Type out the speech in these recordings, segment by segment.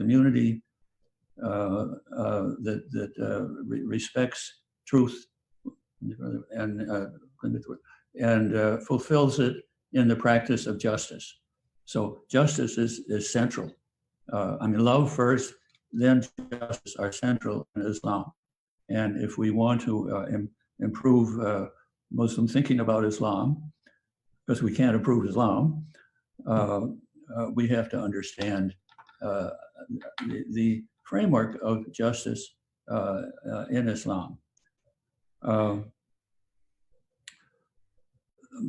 community that respects truth and fulfills it in the practice of justice. So justice is central. I mean, love first, then justice are central in Islam. And if we want to improve Muslim thinking about Islam, because we can't improve Islam, we have to understand the framework of justice in Islam.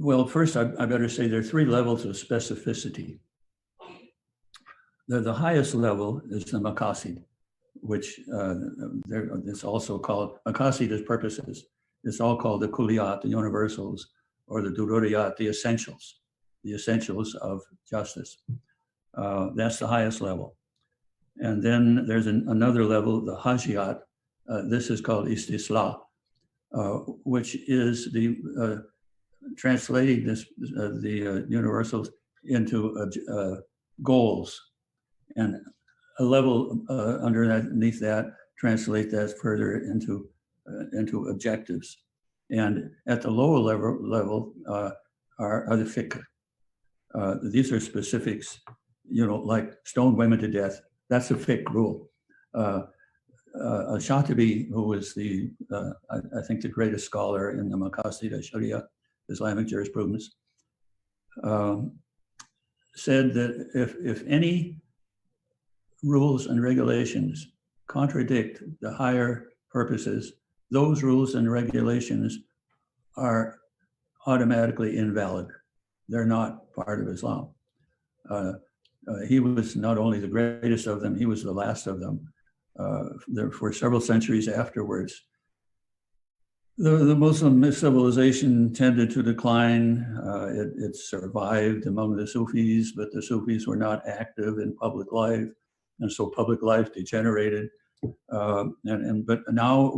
Well, first, I better say there are 3 levels of specificity. The highest level is the Maqasid, which it's also called, Maqasid is purposes. It's all called the Kulliyat, the universals, or the Dururiyat, the essentials of justice. That's the highest level. And then there's another level, the Hajiyat. This is called Istislah, which is the translating the universals into goals, and a level underneath that translate that further into objectives. And at the lower level are the fiqh. These are specifics, like stone women to death. That's a fiqh rule. Shatibi, who is I think the greatest scholar in the Maqasid al-Sharia, Islamic jurisprudence, said that if any rules and regulations contradict the higher purposes, those rules and regulations are automatically invalid. They're not part of Islam. He was not only the greatest of them, he was the last of them. For several centuries afterwards, the Muslim civilization tended to decline. It survived among the Sufis, but the Sufis were not active in public life, and so public life degenerated. But now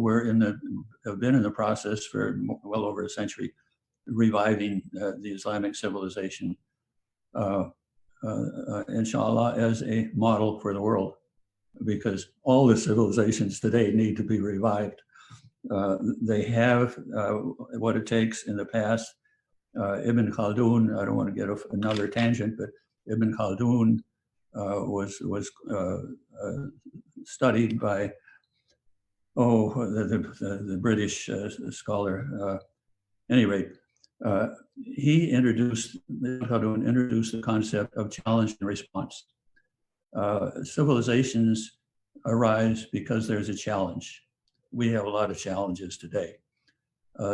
have been in the process for well over a century, reviving the Islamic civilization, inshallah, as a model for the world, because all the civilizations today need to be revived. They have what it takes in the past. Ibn Khaldun, I don't want to get off another tangent, but Ibn Khaldun was studied by the British scholar. Any rate, Khaldun introduced the concept of challenge and response. Civilizations arise because there's a challenge. We have a lot of challenges today.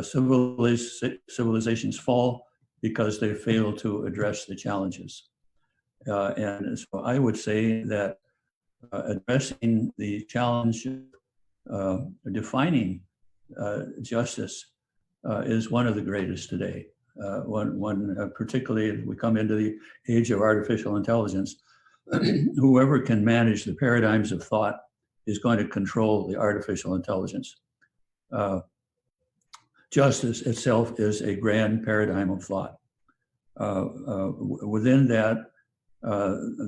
Civilizations fall because they fail to address the challenges. And so I would say that addressing the challenge, defining justice is one of the greatest today. Particularly as we come into the age of artificial intelligence, whoever can manage the paradigms of thought is going to control the artificial intelligence. Justice itself is a grand paradigm of thought. Within that,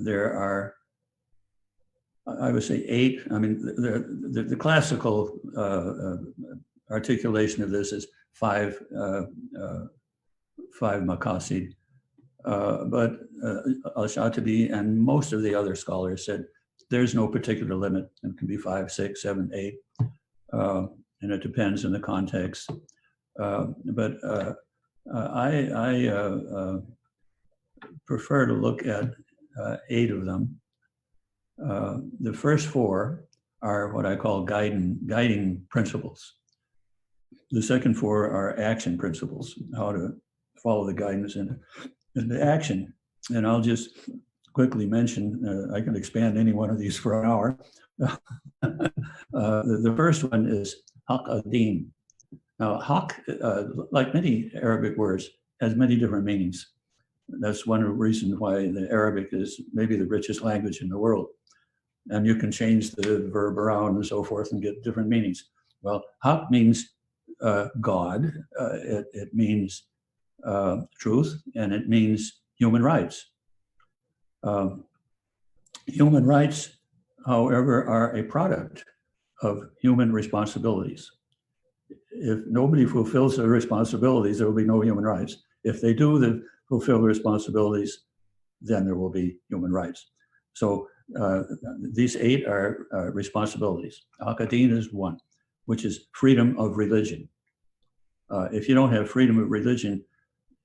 there are, I would say, 8. I mean, the classical articulation of this is 5 maqasid. But Al-Shatibi and most of the other scholars said there's no particular limit. It can be 5, 6, 7, 8, and it depends on the context. But I prefer to look at 8 of them. The first 4 are what I call guiding principles. The second 4 are action principles, how to follow the guidance into action. And I'll just quickly mention, I can expand any one of these for an hour. The first one is haq ad-din. Now, haq, like many Arabic words, has many different meanings. That's one reason why the Arabic is maybe the richest language in the world. And you can change the verb around and so forth and get different meanings. Well, haq means God. It means truth, and it means human rights. Human rights however, are a product of human responsibilities. If nobody fulfills their responsibilities, there will be no human rights. If they do fulfill the responsibilities, then there will be human rights. So these 8 are responsibilities. Al-Qadin is one, which is freedom of religion. If you don't have freedom of religion,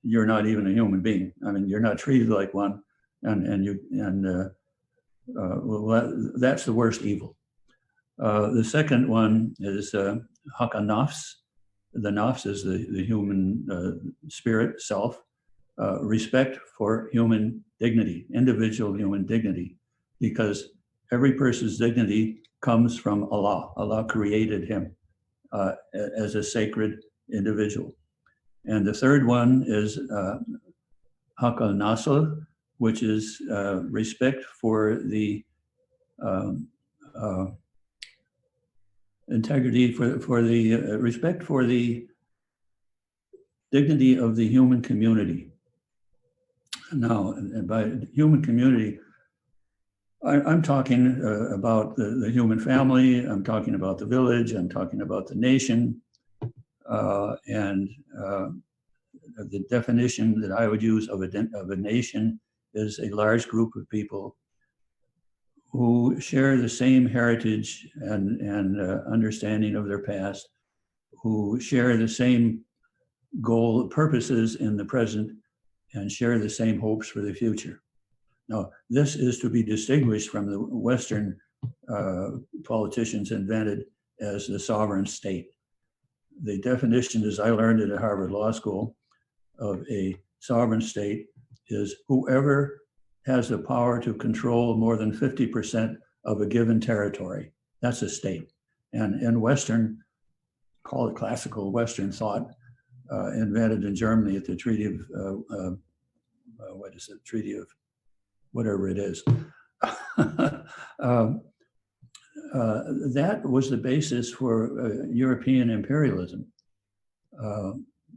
you're not even a human being. I mean, you're not treated like one, well, that's the worst evil. The second one is haq al-nafs. The nafs is the human spirit, self. Respect for human dignity, individual human dignity, because every person's dignity comes from Allah. Allah created him as a sacred individual. And the third one is haq al-nasl, which is respect for the integrity, for the respect for the dignity of the human community. Now, by human community, I'm talking about the human family, I'm talking about the village, I'm talking about the nation, and the definition that I would use of a nation is a large group of people who share the same heritage and understanding of their past, who share the same purposes in the present, and share the same hopes for the future. Now, this is to be distinguished from the Western politicians invented as the sovereign state. The definition, as I learned it at Harvard Law School, of a sovereign state is whoever has the power to control more than 50% of a given territory. That's a state. And in Western, call it classical Western thought, invented in Germany at the Treaty of, what is it? Treaty of whatever it is. That was the basis for European imperialism,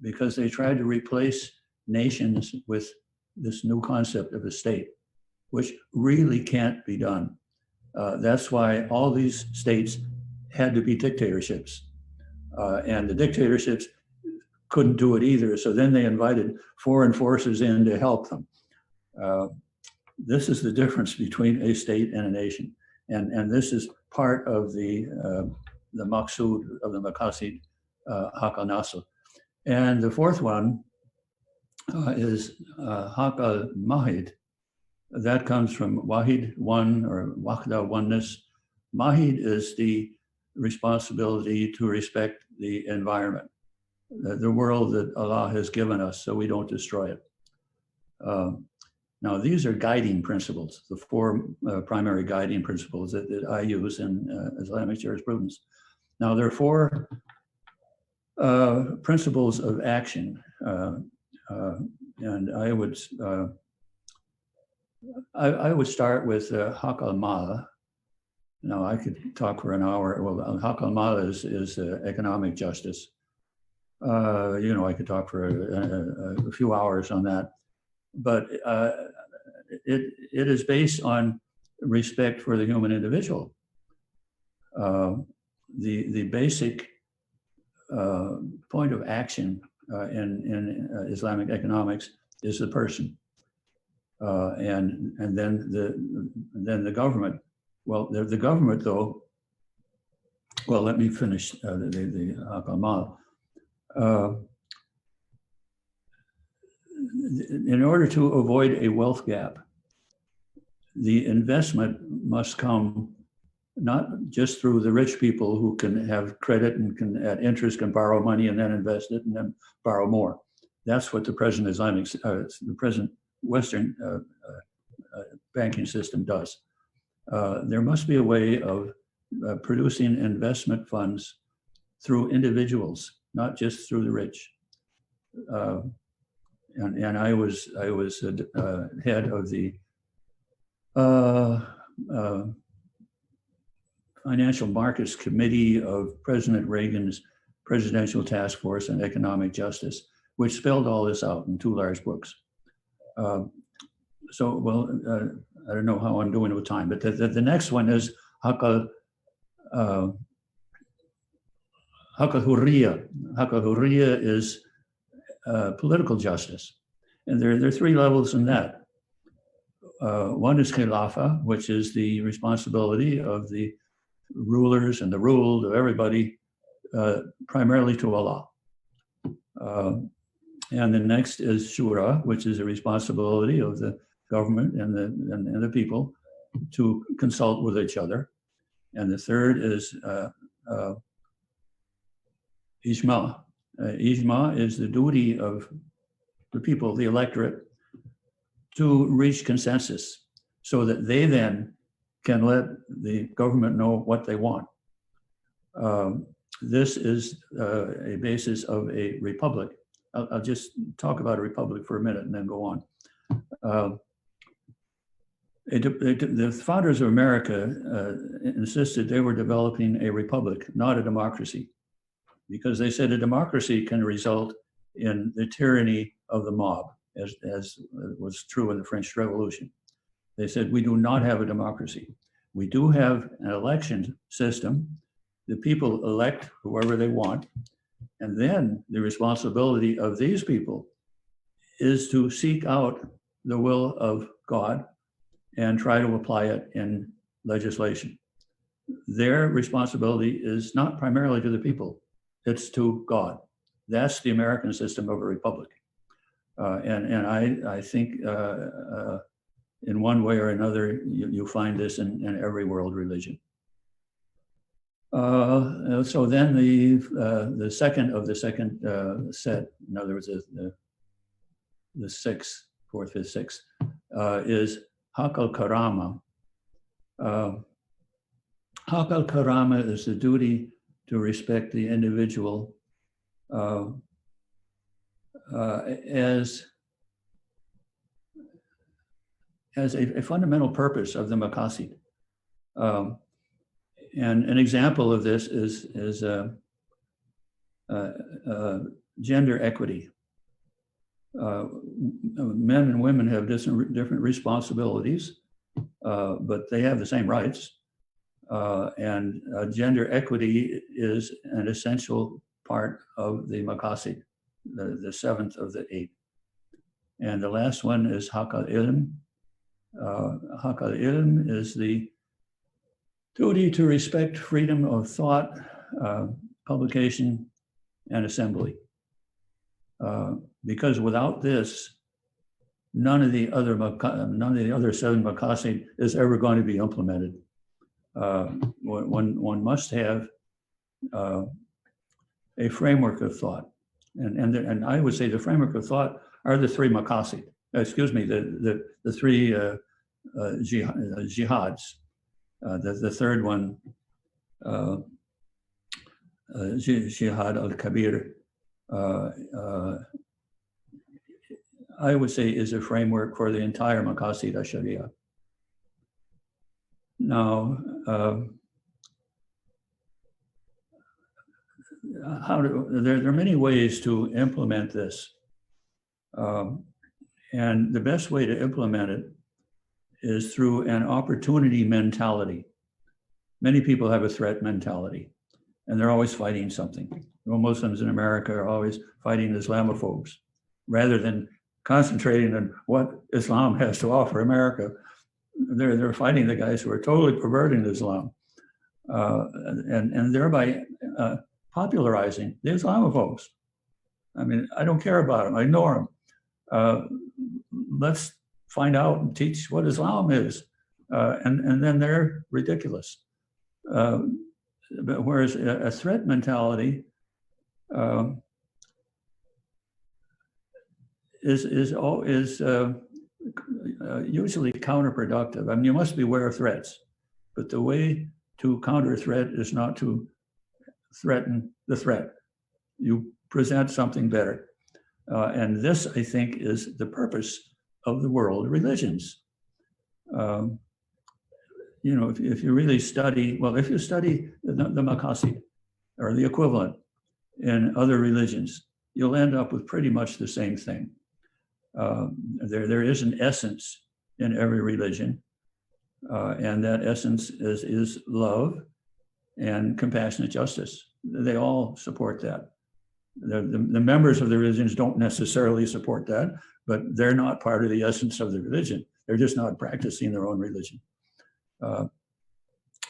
because they tried to replace nations with this new concept of a state, which really can't be done. That's why all these states had to be dictatorships. And the dictatorships couldn't do it either. So then they invited foreign forces in to help them. This is the difference between a state and a nation. And this is part of the maqsud of the Maqasid, haq al-nasl. And the fourth one is haq al-mahid. That comes from wahid, one, or wahda, oneness. Mahid is the responsibility to respect the environment, the world that Allah has given us, so we don't destroy it. Now, these are guiding principles, the 4 primary guiding principles that I use in Islamic jurisprudence. Now, there are 4 principles of action, and I would start with haq al-mal. Now, I could talk for an hour. Well, haq al-mal is economic justice. I could talk for a few hours on that. But it is based on respect for the human individual. The basic point of action in Islamic economics is the person, and then the government. Well, the government, though. Well, let me finish the haq al-mal. In order to avoid a wealth gap, the investment must come not just through the rich people who can have credit and can at interest can borrow money and then invest it and then borrow more. That's what the present the present Western banking system does. There must be a way of producing investment funds through individuals, not just through the rich. And I was head of the Financial Markets Committee of President Reagan's Presidential Task Force on Economic Justice, which spelled all this out in 2 large books. I don't know how I'm doing with time, but the next one is Haqq al-Hurriya. Haqq al-Hurriya is political justice. And there are three levels in that. One is Khilafah, which is the responsibility of the rulers and the ruled of everybody, primarily to Allah. And the next is Shura, which is a responsibility of the government and the people to consult with each other. And the third is Ijma. Ijma is the duty of the people, the electorate, to reach consensus so that they then can let the government know what they want. This is a basis of a republic. I'll just talk about a republic for a minute and then go on. The founders of America insisted they were developing a republic, not a democracy, because they said a democracy can result in the tyranny of the mob, as was true in the French Revolution. They said, we do not have a democracy. We do have an election system. The people elect whoever they want. And then the responsibility of these people is to seek out the will of God and try to apply it in legislation. Their responsibility is not primarily to the people, it's to God. That's the American system of a republic. And I think in one way or another, you find this in every world religion. So then the second of the second set, in other words, the sixth, fourth, fifth, sixth, is Haqq al-Karama. Haqq al-Karama is the duty to respect the individual as a fundamental purpose of the Maqasid. And an example of this is gender equity. Men and women have different responsibilities, but they have the same rights. And gender equity is an essential part of the Maqasid, the seventh of the eight. And the last one is Haqq al-Ilm. Haqq al-Ilm is the duty to respect freedom of thought, publication, and assembly. Because without this, none of the other seven Maqasid is ever going to be implemented. One must have a framework of thought, and I would say the framework of thought are the three Maqasid. Excuse me, the three jihads. The third one, Jihad al-Kabir, I would say is a framework for the entire Maqasid al-Sharia. Now, there are many ways to implement this. And the best way to implement it is through an opportunity mentality. Many people have a threat mentality, and they're always fighting something. Well, Muslims in America are always fighting Islamophobes. Rather than concentrating on what Islam has to offer America, they're fighting the guys who are totally perverting Islam, and thereby popularizing the Islamophobes. I mean, I don't care about them, I ignore them. Let's find out and teach what Islam is, and then they're ridiculous. But whereas a threat mentality is usually counterproductive. I mean, you must be aware of threats, but the way to counter a threat is not to threaten the threat. You present something better. And this, I think, is the purpose of the world religions. You know, if you really study, well, if you study the Maqasid or the equivalent in other religions, you'll end up with pretty much the same thing. There is an essence in every religion. and that essence is love and compassionate justice. They all support that. The members of the religions don't necessarily support that, but they're not part of the essence of the religion. They're just not practicing their own religion.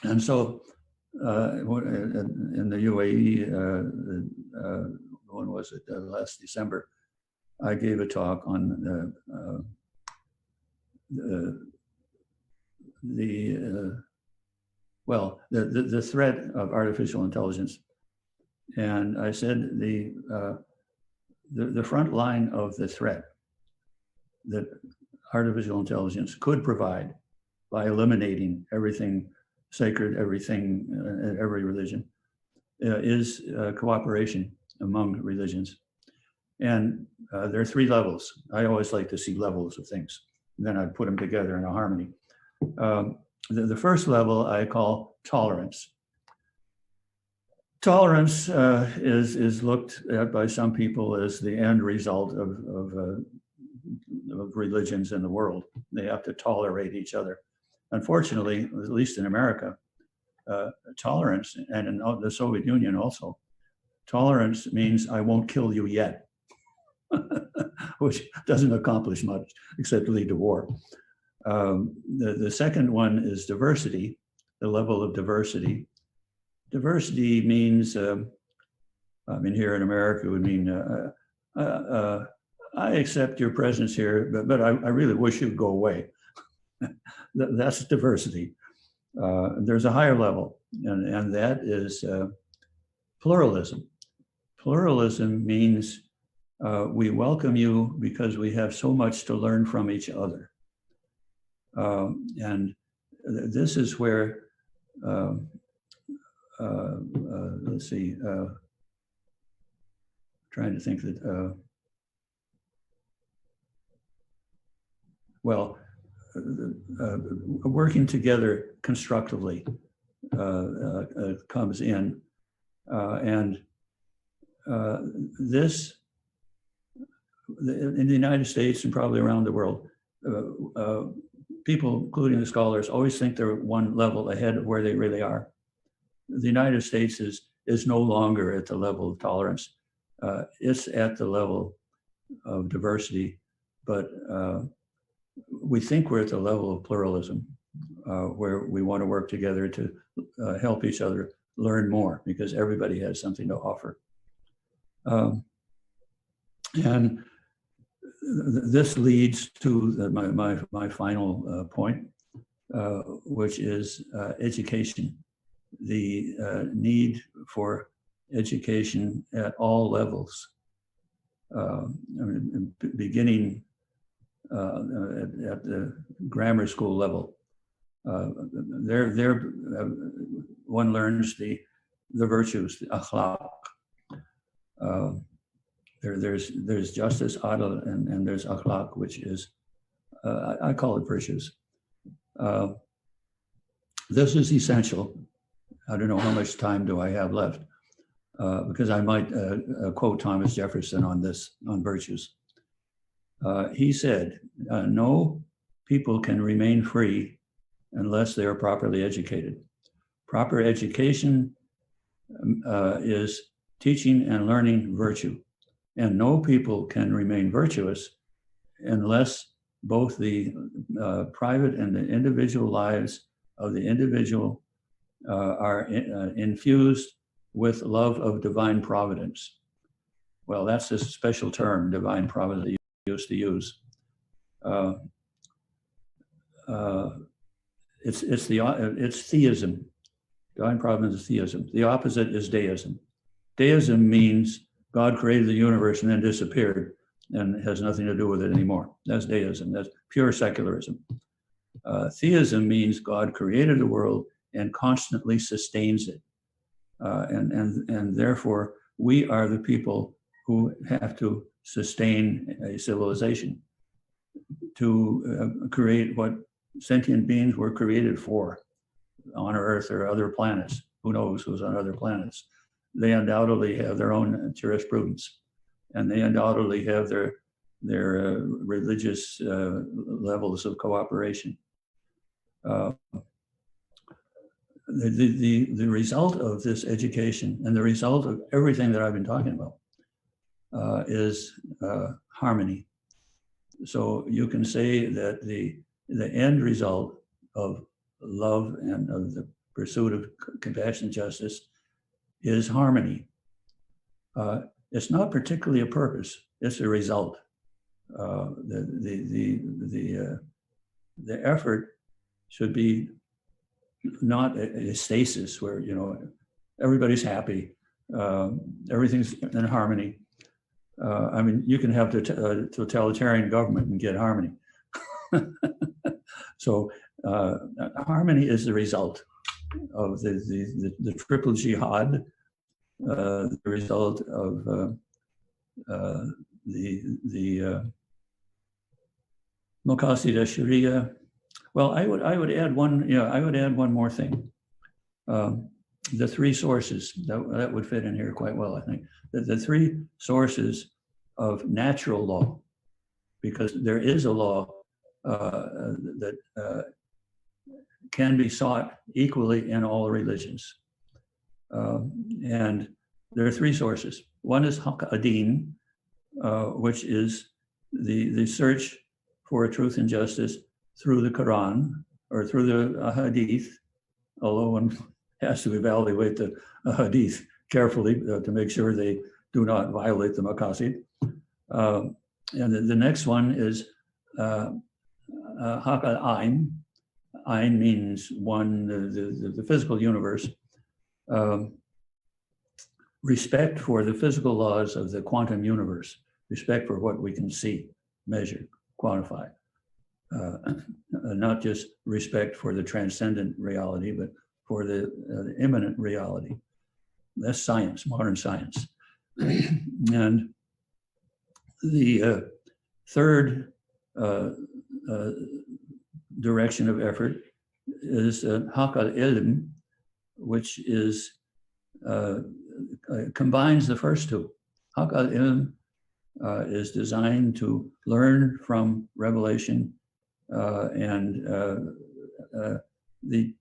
And so in the UAE, when was it, last December, I gave a talk on the threat of artificial intelligence. And I said the front line of the threat that artificial intelligence could provide by eliminating everything sacred, everything, every religion, is cooperation among religions. And there are three levels. I always like to see levels of things, and then I put them together in a harmony. The first level I call tolerance. Tolerance is looked at by some people as the end result of religions in the world. They have to tolerate each other. Unfortunately, at least in America, tolerance, and in the Soviet Union also, tolerance means I won't kill you yet, which doesn't accomplish much except lead to war. The second one is diversity, the level of diversity. Diversity means, here in America, it would mean, I accept your presence here, but I really wish you'd go away. That's diversity. There's a higher level, and that is pluralism. Pluralism means we welcome you because we have so much to learn from each other. And this is where, let's see, trying to think that, working together constructively comes in. And this, in the United States and probably around the world, people, including the scholars, always think they're one level ahead of where they really are. The United States is no longer at the level of tolerance. It's at the level of diversity, but we think we're at the level of pluralism, where we want to work together to help each other learn more, because everybody has something to offer. And this leads to my final point, which is education. The need for education at all levels, beginning at the grammar school level. One learns the virtues, the akhlaq. There's justice, adl, and there's akhlaq, which is, I call it virtues. This is essential. I don't know how much time do I have left, because I might quote Thomas Jefferson on this, on virtues. He said, no people can remain free unless they are properly educated. Proper education is teaching and learning virtue. And no people can remain virtuous unless both the private and the individual lives of the individual are infused with love of divine providence. Well, that's a special term, divine providence, that you used to use. It's theism. Divine providence is theism. The opposite is deism. Deism means God created the universe and then disappeared and has nothing to do with it anymore. That's deism. That's pure secularism. Theism means God created the world and constantly sustains it. And therefore, we are the people who have to sustain a civilization, to create what sentient beings were created for on Earth or other planets. Who knows who's on other planets? They undoubtedly have their own jurisprudence, and they undoubtedly have their religious levels of cooperation. Uh, the result of this education and the result of everything that I've been talking about is harmony. So you can say that the end result of love and of the pursuit of compassion and justice is harmony. It's not particularly a purpose; it's a result. The effort should be not a stasis where everybody's happy, everything's in harmony. I mean, you can have the totalitarian government and get harmony. So harmony is the result of the triple jihad, the result of the Maqasid al-Sharia. Well, I would add one. I would add one more thing. The three sources that would fit in here quite well, I think. The three sources of natural law, because there is a law that can be sought equally in all religions. And there are three sources. One is haqq ad-din, which is the search for truth and justice through the Quran or through the hadith, although one has to evaluate the hadith carefully to make sure they do not violate the maqasid. And the next one is haqq al-ayn. Ayn means one, the physical universe. Respect for the physical laws of the quantum universe, respect for what we can see, measure, quantify. Not just respect for the transcendent reality, but for the immanent reality. That's science, modern science. And the third direction of effort is haqq al-ilm, which is combines the first two. Haqq al-ilm is designed to learn from revelation and the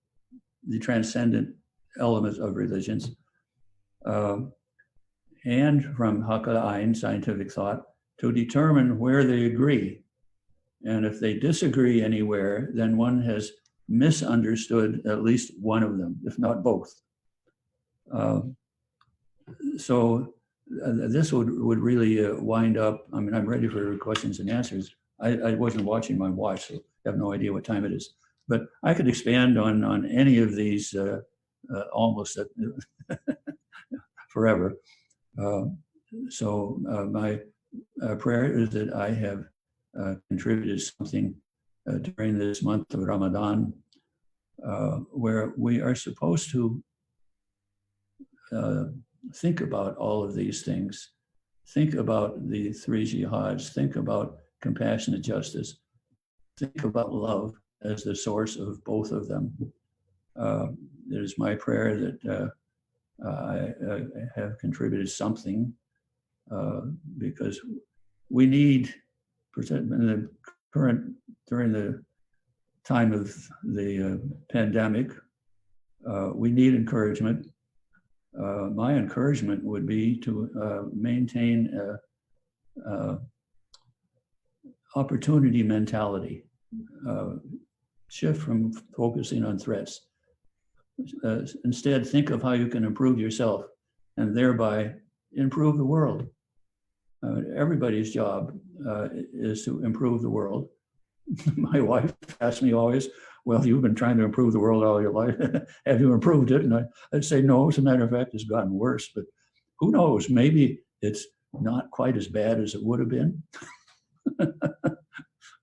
transcendent elements of religions, and from haqq al-ayn, scientific thought, to determine where they agree. And if they disagree anywhere, then one has misunderstood at least one of them, if not both. So this would really wind up, I mean, I'm ready for questions and answers. I wasn't watching my watch, so I have no idea what time it is. But I could expand on any of these almost forever. So my prayer is that I have contributed something during this month of Ramadan, where we are supposed to think about all of these things, think about the three jihads, think about compassionate justice, think about love as the source of both of them. It is my prayer that I have contributed something, because we need, in the during the time of the pandemic, we need encouragement. My encouragement would be to maintain opportunity mentality, shift from focusing on threats. Instead, think of how you can improve yourself and thereby improve the world. Everybody's job is to improve the world. My wife asks me always, well, you've been trying to improve the world all your life. Have you improved it? And I'd say, no, as a matter of fact, it's gotten worse. But who knows? Maybe it's not quite as bad as it would have been.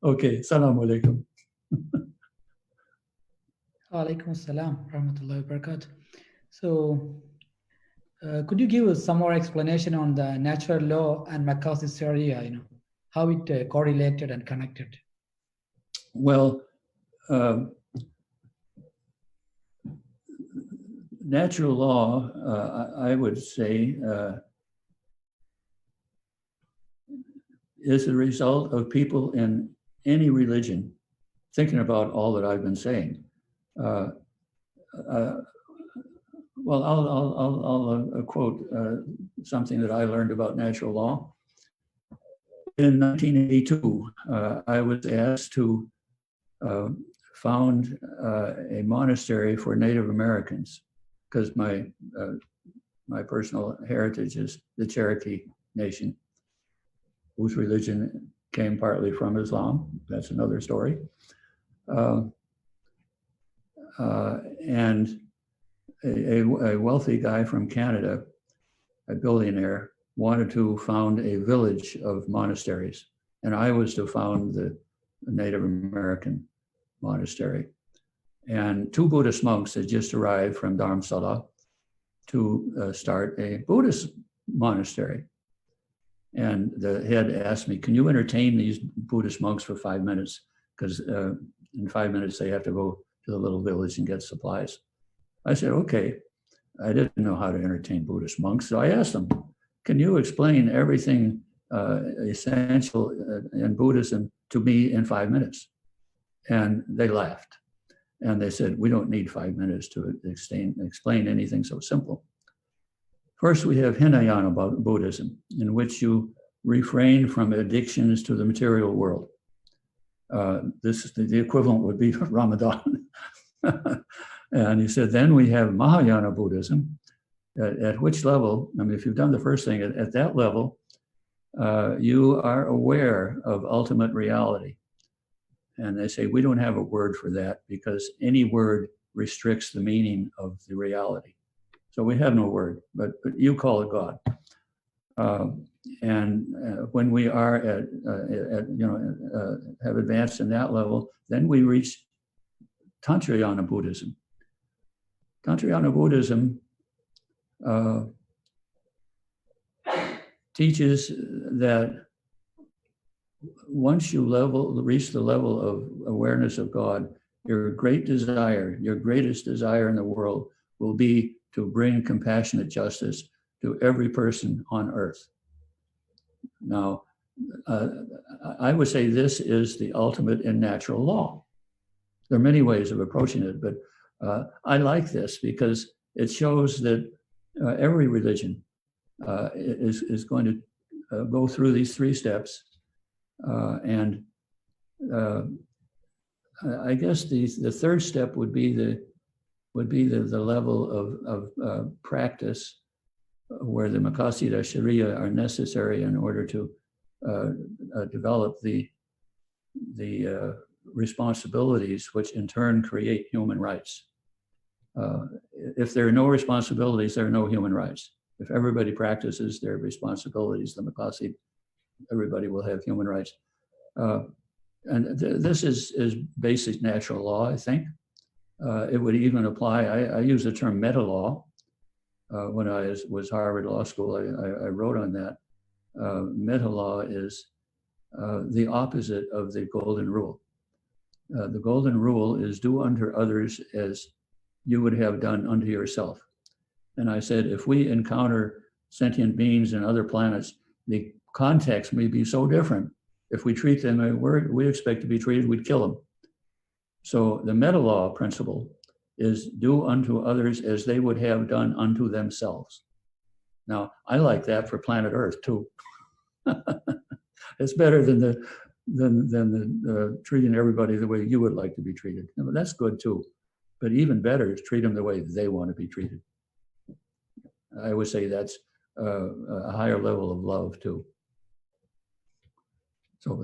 Okay, Assalamu alaikum. Alaikum assalam, rahmatullahi wa barakatuh. So, could you give us some more explanation on the natural law and Maqasid Sharia, how it correlated and connected? Well, natural law, I would say, is the result of people in any religion thinking about all that I've been saying. Uh, uh, well, I'll quote something that I learned about natural law. In 1982, I was asked to found a monastery for Native Americans because my personal heritage is the Cherokee Nation, whose religion came partly from Islam. That's another story. And a wealthy guy from Canada, a billionaire, wanted to found a village of monasteries. And I was to found the Native American monastery. And two Buddhist monks had just arrived from Dharamsala to start a Buddhist monastery. And the head asked me, can you entertain these Buddhist monks for 5 minutes? Because in 5 minutes, they have to go to the little village and get supplies. I said, okay. I didn't know how to entertain Buddhist monks. So I asked them, can you explain everything essential in Buddhism to me in 5 minutes? And they laughed. And they said, we don't need 5 minutes to explain anything so simple. First, we have Hinayana Buddhism, in which you refrain from addictions to the material world. The equivalent would be Ramadan. And he said, then we have Mahayana Buddhism, at which level, I mean, if you've done the first thing, at that level, you are aware of ultimate reality. And they say, we don't have a word for that because any word restricts the meaning of the reality. So we have no word, but you call it God. When we are have advanced in that level, then we reach Tantrayana Buddhism. Tantrayana Buddhism teaches that once you reach the level of awareness of God, your greatest desire in the world will be to bring compassionate justice to every person on earth. Now, I would say this is the ultimate in natural law. There are many ways of approaching it, but I like this because it shows that every religion is going to go through these 3 steps. I guess the third step would be the level of practice where the Maqasid Sharia are necessary in order to develop the responsibilities which in turn create human rights. If there are no responsibilities, there are no human rights. If everybody practices their responsibilities, the Maqasid, everybody will have human rights. This is basic natural law, I think. It would even apply, I use the term meta law. When I was Harvard Law School, I wrote on that. Meta law is the opposite of the golden rule. The golden rule is do unto others as you would have done unto yourself. And I said, if we encounter sentient beings in other planets, the context may be so different. If we treat them as we expect to be treated, we'd kill them. So the meta law principle is do unto others as they would have done unto themselves. Now, I like that for planet Earth too. It's better than the treating everybody the way you would like to be treated. But that's good too. But even better is treat them the way they want to be treated. I would say that's a higher level of love too. So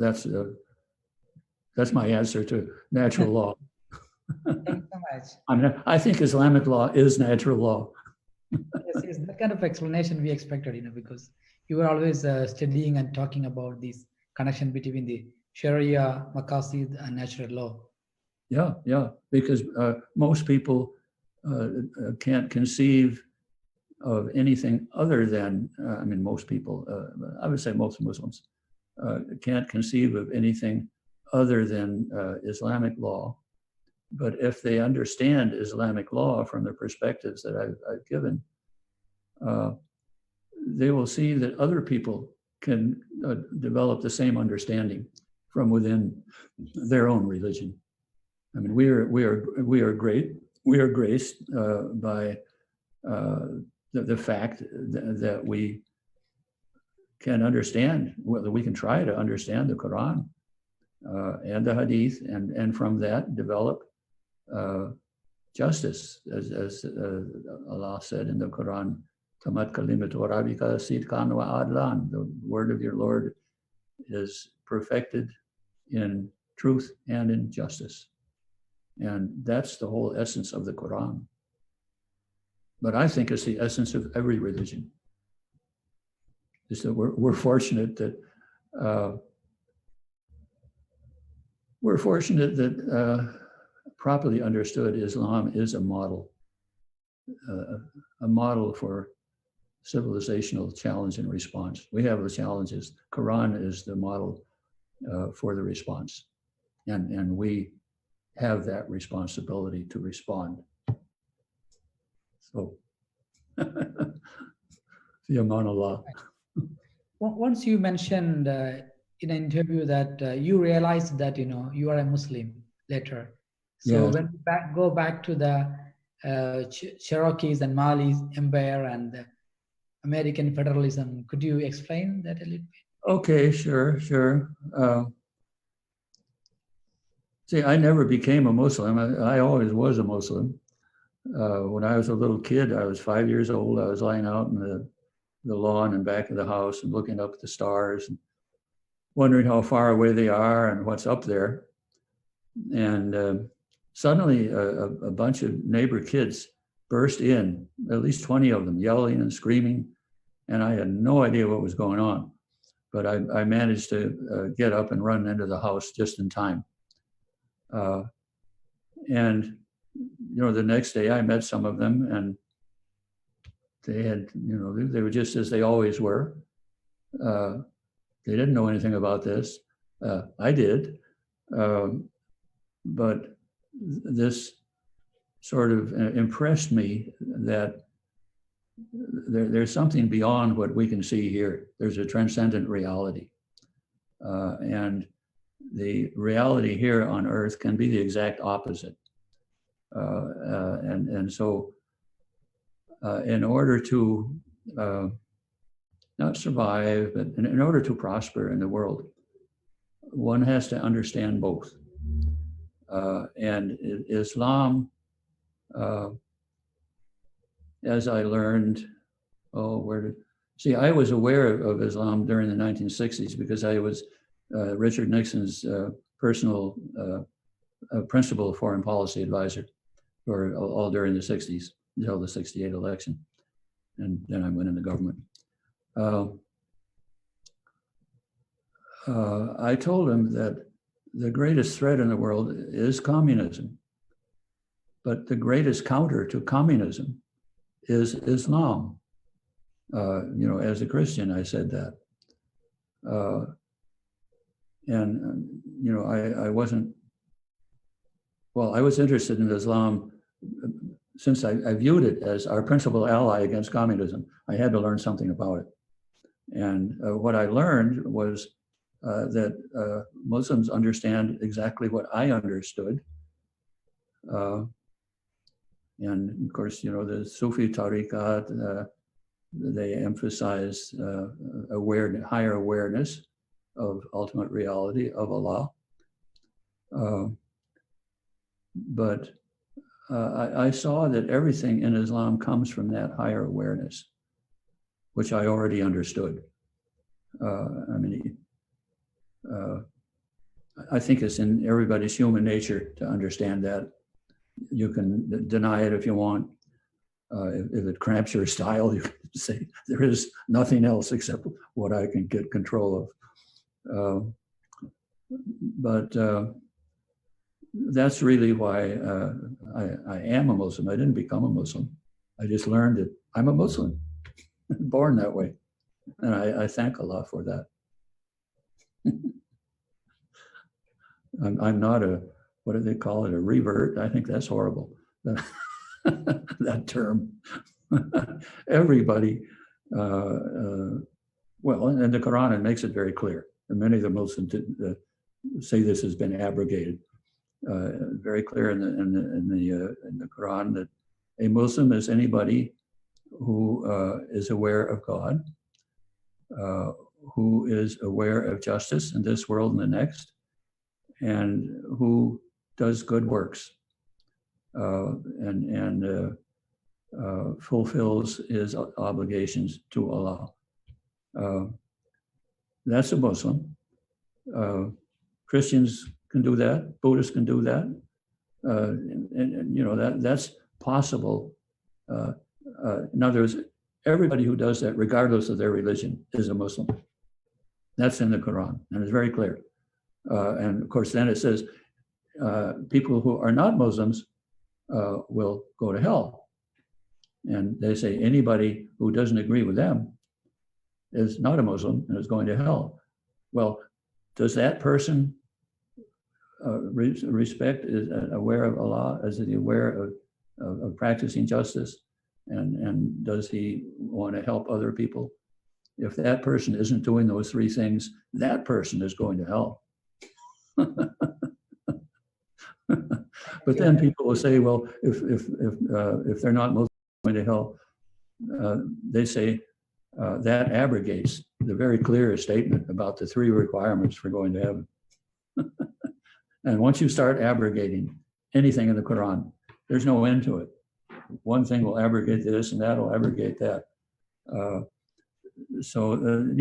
that's my answer to natural law. Thank you so much. I mean, I think Islamic law is natural law. Yes, that kind of explanation we expected, because you were always studying and talking about this connection between the Sharia, Maqasid, and natural law. Yeah, because most people can't conceive of anything other than, most people, I would say most Muslims, can't conceive of anything other than Islamic law. But if they understand Islamic law from the perspectives that I've given, they will see that other people can develop the same understanding from within their own religion. I mean, we are great. We are graced by the fact that we can understand, whether we can try to understand the Quran and the Hadith, and from that develop justice, as Allah said in the Quran, "Tamat kalimatu rabbika sidqan wa adlan." The word of your Lord is perfected in truth and in justice. And that's the whole essence of the Quran. But I think it's the essence of every religion. Is that we're fortunate that properly understood, Islam is a model for civilizational challenge and response. We have the challenges. Quran is the model for the response, and we have that responsibility to respond. So, fi aman Allah. Once you mentioned in an interview that you realized that you are a Muslim later. So Yes. when we go back to the Cherokees and Mali's empire and the American federalism, could you explain that a little bit? Okay, sure. See, I never became a Muslim. I always was a Muslim. When I was a little kid, I was 5 years old. I was lying out in the lawn and back of the house and looking up at the stars and wondering how far away they are and what's up there. And suddenly a bunch of neighbor kids burst in, at least 20 of them, yelling and screaming. And I had no idea what was going on. But I managed to get up and run into the house just in time. And the next day I met some of them, and they had, they were just as they always were. They didn't know anything about this. I did. But this sort of impressed me that there's something beyond what we can see here. There's a transcendent reality. And the reality here on earth can be the exact opposite. And so in order to not survive, but in order to prosper in the world, one has to understand both. And Islam, as I learned, I was aware of Islam during the 1960s because I was Richard Nixon's personal principal foreign policy advisor for all during the 60s until the 68 election. And then I went in the government. I told him that the greatest threat in the world is communism, but the greatest counter to communism is Islam. As a Christian, I said that. I was interested in Islam since I viewed it as our principal ally against communism. I had to learn something about it. And what I learned was that Muslims understand exactly what I understood. And of course, the Sufi tariqat, they emphasize higher awareness of ultimate reality of Allah. But I saw that everything in Islam comes from that higher awareness, which I already understood. I think it's in everybody's human nature to understand that. You can deny it if you want. If it cramps your style, you can say there is nothing else except what I can get control of. But that's really why I am a Muslim. I didn't become a Muslim. I just learned that I'm a Muslim, born that way. And I thank Allah for that. I'm not what do they call it, a revert? I think that's horrible, that term. Everybody, and the Quran, it makes it very clear. And many of the Muslims say this has been abrogated. very clear in the Quran that a Muslim is anybody who is aware of God, who is aware of justice in this world and the next, and who does good works and fulfills his obligations to Allah. That's a Muslim. Christians can do that. Buddhists can do that. And you know, that's possible. In other words, everybody who does that, regardless of their religion, is a Muslim. That's in the Quran, and it's very clear. And of course, then it says people who are not Muslims will go to hell. And they say anybody who doesn't agree with them is not a Muslim and is going to hell. Well, does that person respect, is aware of Allah? Is he aware of practicing justice? And does he want to help other people? If that person isn't doing those three things, that person is going to hell. But then people will say, well, if they're not Muslim going to hell, they say that abrogates the very clear statement about the three requirements for going to heaven. And once you start abrogating anything in the Quran, there's no end to it. One thing will abrogate this and that will abrogate that. You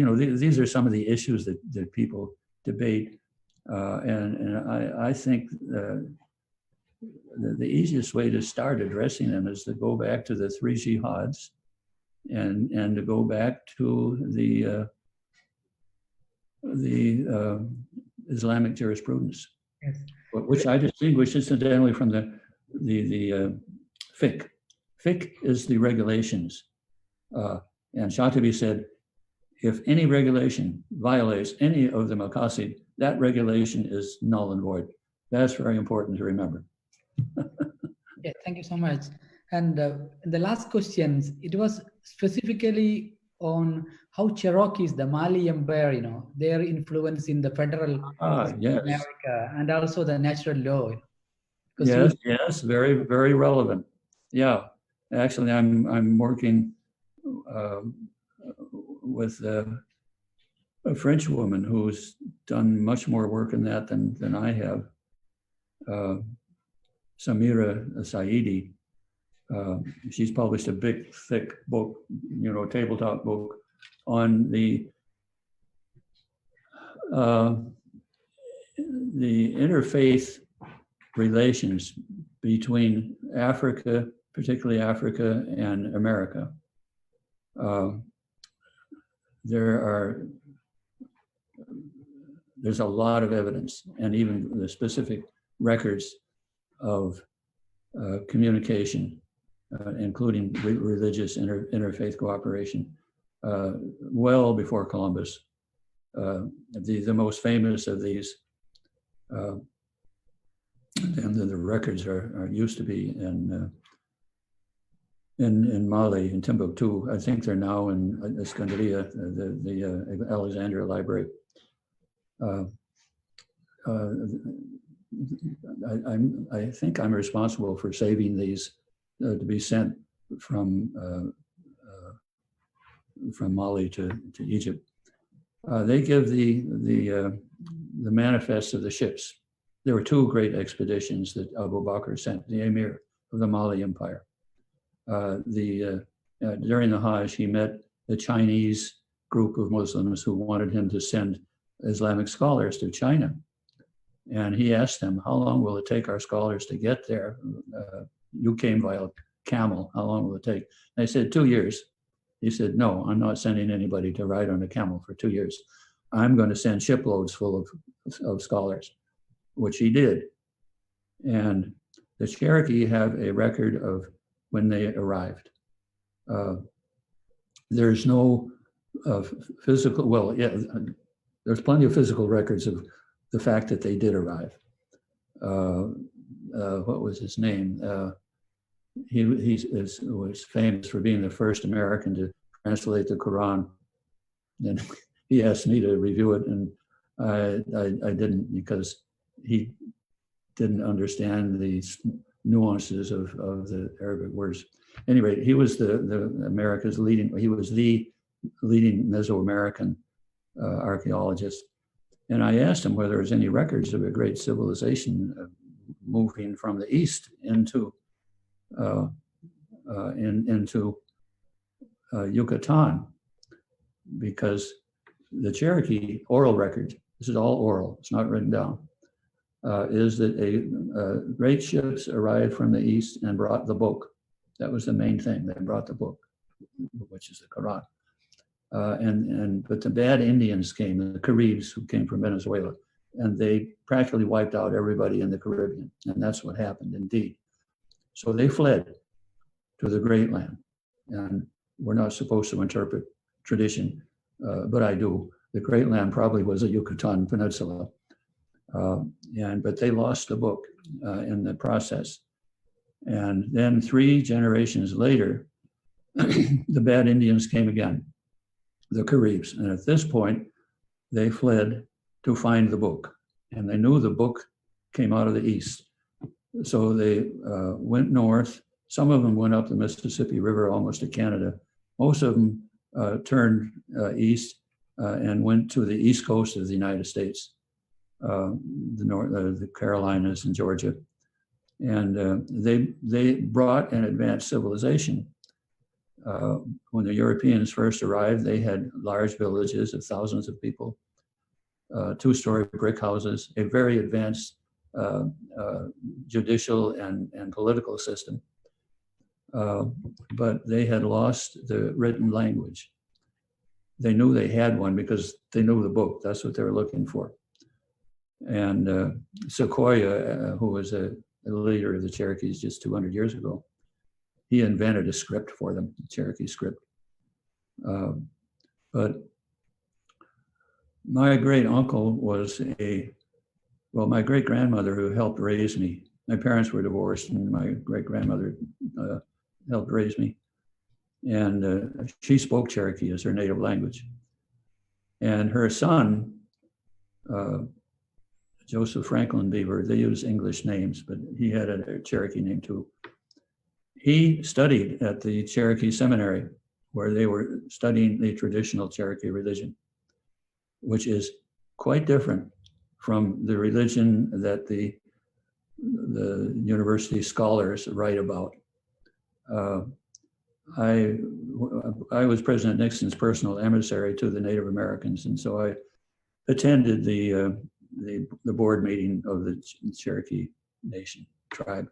know, these are some of the issues that people debate. And I think the easiest way to start addressing them is to go back to the three jihads and to go back to the Islamic jurisprudence, yes, which I distinguish incidentally from the fiqh. Fiqh is the regulations. And Shatibi said, if any regulation violates any of the maqasid, that regulation is null and void. That's very important to remember. Yeah, thank you so much. And the last questions, it was specifically on how Cherokees, the Mali Empire, you know, their influence in the federal yes. America and also the natural law. Yes, yes, very, very relevant. Yeah, actually, I'm working with a French woman who's done much more work in that than I have. Samira Saidi. She's published a big, thick book, you know, tabletop book on the interfaith relations between Africa, particularly Africa and America. There's a lot of evidence and even the specific records of communication, including religious interfaith cooperation, well before Columbus. The most famous of these, and the records are used to be in Mali, in Timbuktu. I think they're now in Iskandariya, the Alexandria Library. I think I'm responsible for saving these to be sent from Mali to Egypt. They give the manifests of the ships. There were two great expeditions that Abu Bakr sent, the emir of the Mali Empire. During the Hajj, he met the Chinese group of Muslims who wanted him to send Islamic scholars to China. And he asked them, how long will it take our scholars to get there? You came by a camel, how long will it take? They said 2 years. He said, no, I'm not sending anybody to ride on a camel for 2 years. I'm going to send shiploads full of scholars, which he did. And the Cherokee have a record of when they arrived. There's no physical, well, yeah, there's plenty of physical records of the fact that they did arrive. What was his name? He was famous for being the first American to translate the Quran. And he asked me to review it, and I didn't, because he didn't understand the nuances of the Arabic words. Anyway, he was the America's leading, he was the leading Mesoamerican archaeologist. And I asked him whether there was any records of a great civilization moving from the east into Yucatan, because the Cherokee oral record, this is all oral, it's not written down, is that great ships arrived from the east and brought the book. That was the main thing. They brought the book, which is the Quran. But the bad Indians came, the Caribs, who came from Venezuela, and they practically wiped out everybody in the Caribbean. And that's what happened indeed. So they fled to the Great Land. And we're not supposed to interpret tradition, but I do. The Great Land probably was a Yucatan Peninsula. But they lost the book in the process. And then 3 generations later, the bad Indians came again, the Caribs. And at this point, they fled to find the book. And they knew the book came out of the east. So they went north. Some of them went up the Mississippi River almost to Canada. Most of them turned east and went to the east coast of the United States, the Carolinas and Georgia. And they brought an advanced civilization. When the Europeans first arrived, they had large villages of thousands of people, 2-story brick houses, a very advanced judicial and political system. But they had lost the written language. They knew they had one because they knew the book. That's what they were looking for. And Sequoyah, who was a leader of the Cherokees just 200 years ago, he invented a script for them, the Cherokee script. But my great uncle was my great grandmother who helped raise me. My parents were divorced, and my great grandmother helped raise me. And she spoke Cherokee as her native language. And her son, Joseph Franklin Beaver, they use English names, but he had a Cherokee name too. He studied at the Cherokee Seminary, where they were studying the traditional Cherokee religion, which is quite different from the religion that the university scholars write about. I was President Nixon's personal emissary to the Native Americans, and so I attended the board meeting of the Cherokee Nation tribe.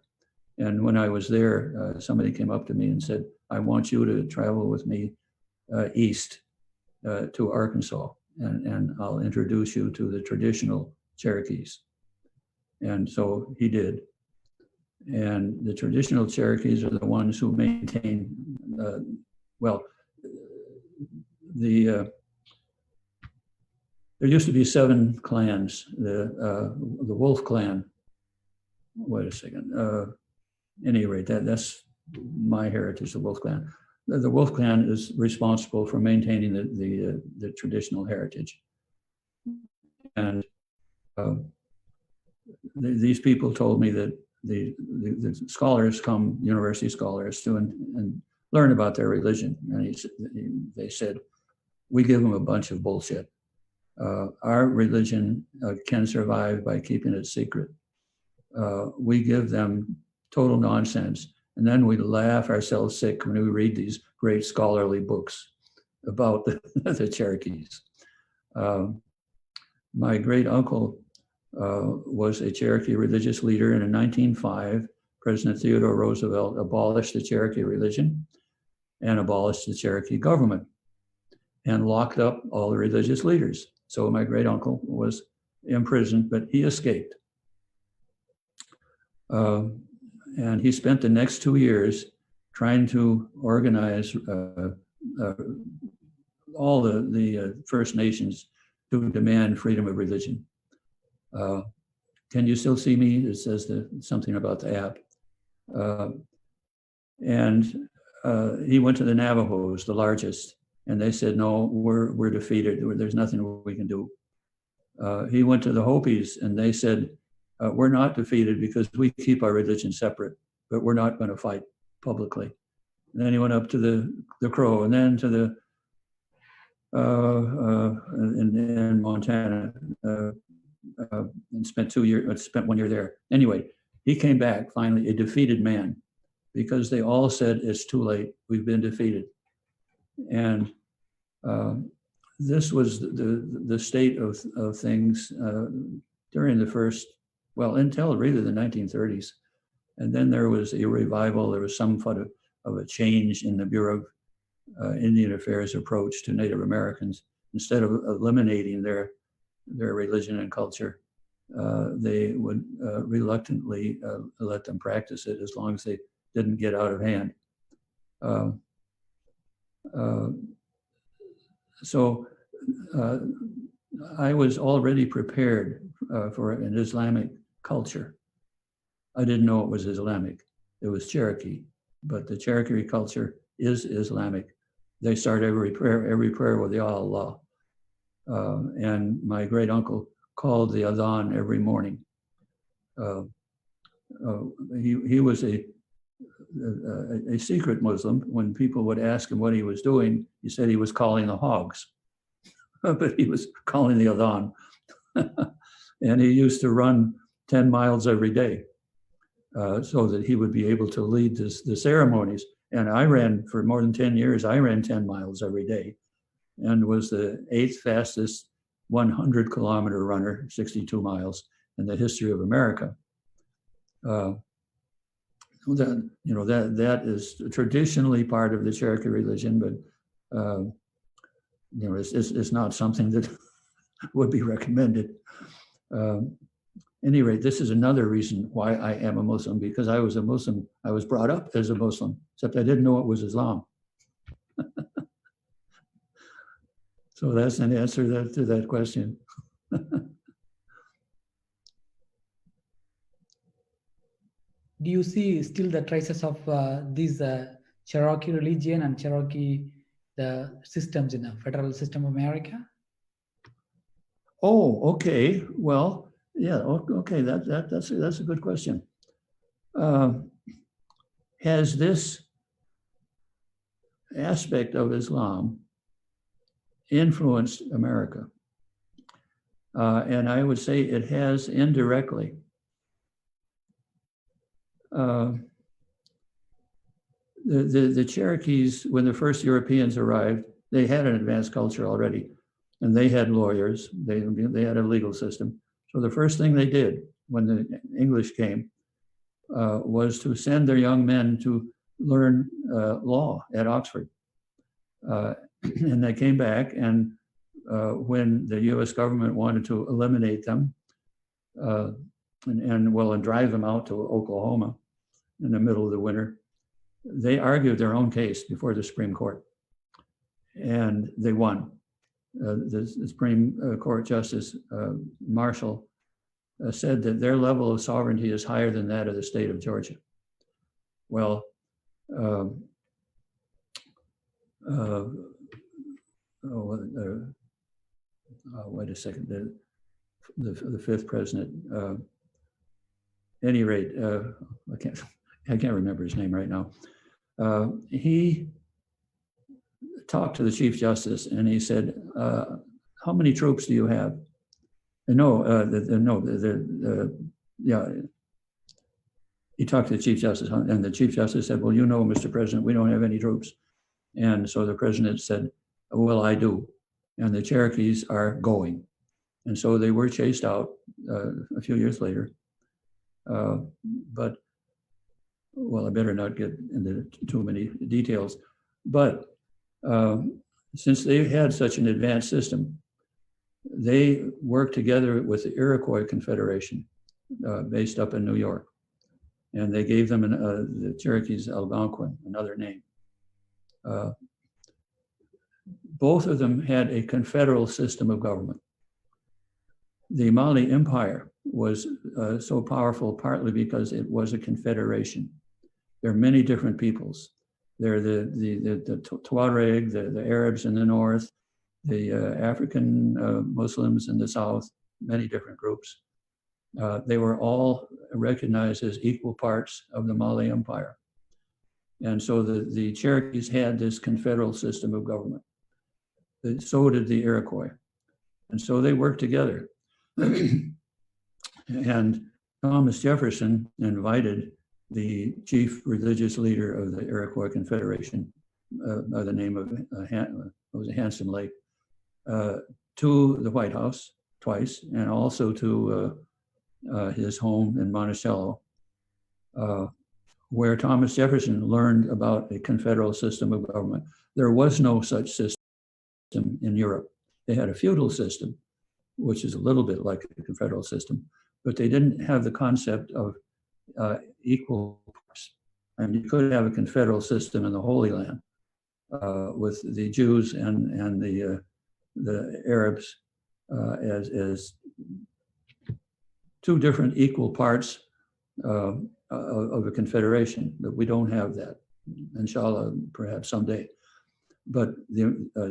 And when I was there, somebody came up to me and said, "I want you to travel with me east to Arkansas, and I'll introduce you to the traditional Cherokees." And so he did. And the traditional Cherokees are the ones who maintain, there used to be 7 clans. The Wolf clan, wait a second. At any rate, that's my heritage, the Wolf clan. The Wolf clan is responsible for maintaining the traditional heritage. And these people told me that the scholars come, university scholars, to and learn about their religion. And they said, "We give them a bunch of bullshit. Our religion can survive by keeping it secret. We give them total nonsense. And then we laugh ourselves sick when we read these great scholarly books about the Cherokees." My great uncle was a Cherokee religious leader, and in 1905, President Theodore Roosevelt abolished the Cherokee religion and abolished the Cherokee government and locked up all the religious leaders. So my great uncle was imprisoned, but he escaped. And he spent the next 2 years trying to organize all the First Nations to demand freedom of religion. Can you still see me? It says something about the app. He went to the Navajos, the largest, and they said, "No, we're defeated. There's nothing we can do." He went to the Hopis, and they said, we're not defeated because we keep our religion separate, but we're not going to fight publicly. And then he went up to the Crow, and then to the in Montana, and spent 1 year there. Anyway, he came back finally a defeated man, because they all said it's too late. We've been defeated, and this was the state of things during the first, well, until really the 1930s, and then there was a revival. There was some of a change in the Bureau of Indian Affairs approach to Native Americans. Instead of eliminating their religion and culture, they would reluctantly let them practice it as long as they didn't get out of hand. So I was already prepared for an Islamic culture. I didn't know it was Islamic. It was Cherokee, but the Cherokee culture is Islamic. They start every prayer with Ya Allah. And my great uncle called the adhan every morning. He was a secret Muslim. When people would ask him what he was doing, he said he was calling the hogs, but he was calling the adhan. And he used to run 10 miles every day so that he would be able to lead the ceremonies. And I ran for more than 10 years. I ran 10 miles every day and was the 8th fastest 100-kilometer runner, 62 miles, in the history of America. That is traditionally part of the Cherokee religion, but it's not something that would be recommended. Any rate, this is another reason why I am a Muslim, because I was a Muslim. I was brought up as a Muslim, except I didn't know it was Islam. So that's an answer to that question. Do you see still the traces of these Cherokee religion and Cherokee the systems in the federal system of America? Oh, okay. Well, yeah. Okay. That's a good question. Has this aspect of Islam influenced America? And I would say it has indirectly. The Cherokees, when the first Europeans arrived, they had an advanced culture already, and they had lawyers. They had a legal system. So the first thing they did when the English came was to send their young men to learn law at Oxford. And they came back, and when the U.S. government wanted to eliminate them and drive them out to Oklahoma in the middle of the winter, they argued their own case before the Supreme Court, and they won. The Supreme Court Justice Marshall said that their level of sovereignty is higher than that of the state of Georgia. Well, wait a second. The fifth president. Any rate, I can't remember his name right now. He talked to the Chief Justice, and he said, "How many troops do you have?" He talked to the Chief Justice, and the Chief Justice said, "Well, you know, Mr. President, we don't have any troops." And so the president said, "Well, I do. And the Cherokees are going." And so they were chased out a few years later. But, well, I better not get into too many details. But since they had such an advanced system, they worked together with the Iroquois Confederation based up in New York. And they gave them the Cherokees Algonquin, another name. Both of them had a confederal system of government. The Mali Empire was so powerful partly because it was a confederation. There are many different peoples. There are the Tuareg, the Arabs in the north, the African Muslims in the south, many different groups. They were all recognized as equal parts of the Malay Empire. And so the Cherokees had this confederal system of government. So did the Iroquois. And so they worked together. And Thomas Jefferson invited the chief religious leader of the Iroquois Confederation, by the name of Handsome Lake, to the White House twice, and also to his home in Monticello, where Thomas Jefferson learned about a confederal system of government. There was no such system in Europe. They had a feudal system, which is a little bit like a confederal system, but they didn't have the concept of equal parts. And you could have a confederal system in the Holy Land with the Jews and the Arabs as two different equal parts of a confederation, but we don't have that. Inshallah, perhaps someday. But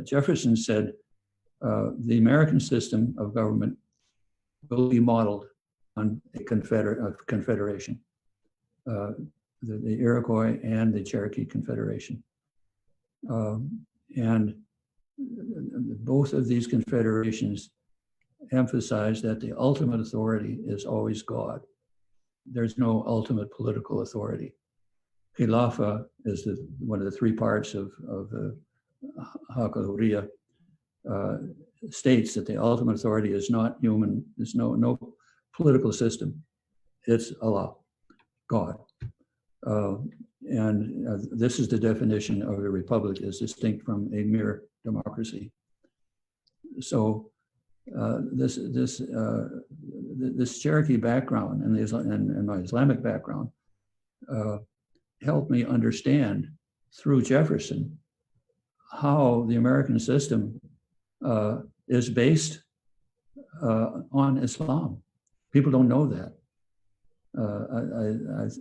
Jefferson said the American system of government will be modeled on a confederation, the Iroquois and the Cherokee Confederation. And both of these confederations emphasize that the ultimate authority is always God. There's no ultimate political authority. Khilafah is one of the three parts of Haq al-Hurriya, states that the ultimate authority is not human. There's no political system. It's Allah, God. This is the definition of a republic as distinct from a mere democracy. So this Cherokee background and my Islamic background helped me understand through Jefferson how the American system is based on Islam. People don't know that.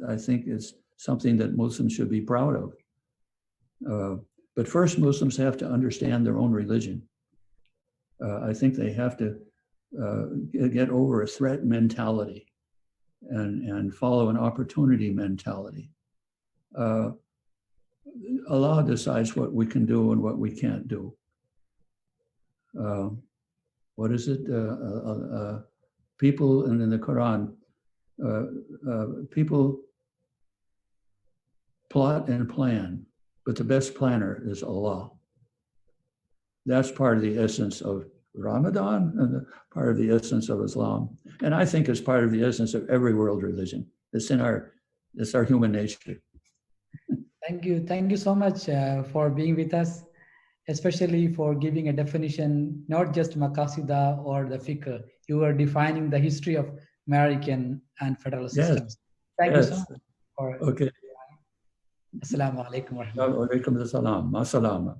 I think it's something that Muslims should be proud of. But first, Muslims have to understand their own religion. I think they have to get over a threat mentality and follow an opportunity mentality. Allah decides what we can do and what we can't do. What is it? People, and in the Quran, people plot and plan, but the best planner is Allah. That's part of the essence of Ramadan and part of the essence of Islam. And I think it's part of the essence of every world religion. It's our human nature. Thank you. Thank you so much for being with us, especially for giving a definition, not just Maqasida or the Fiqh. You are defining the history of American and federal systems. Thank you so much. Okay. Assalamu alaikum. Wa alaikum assalam. Ma salama.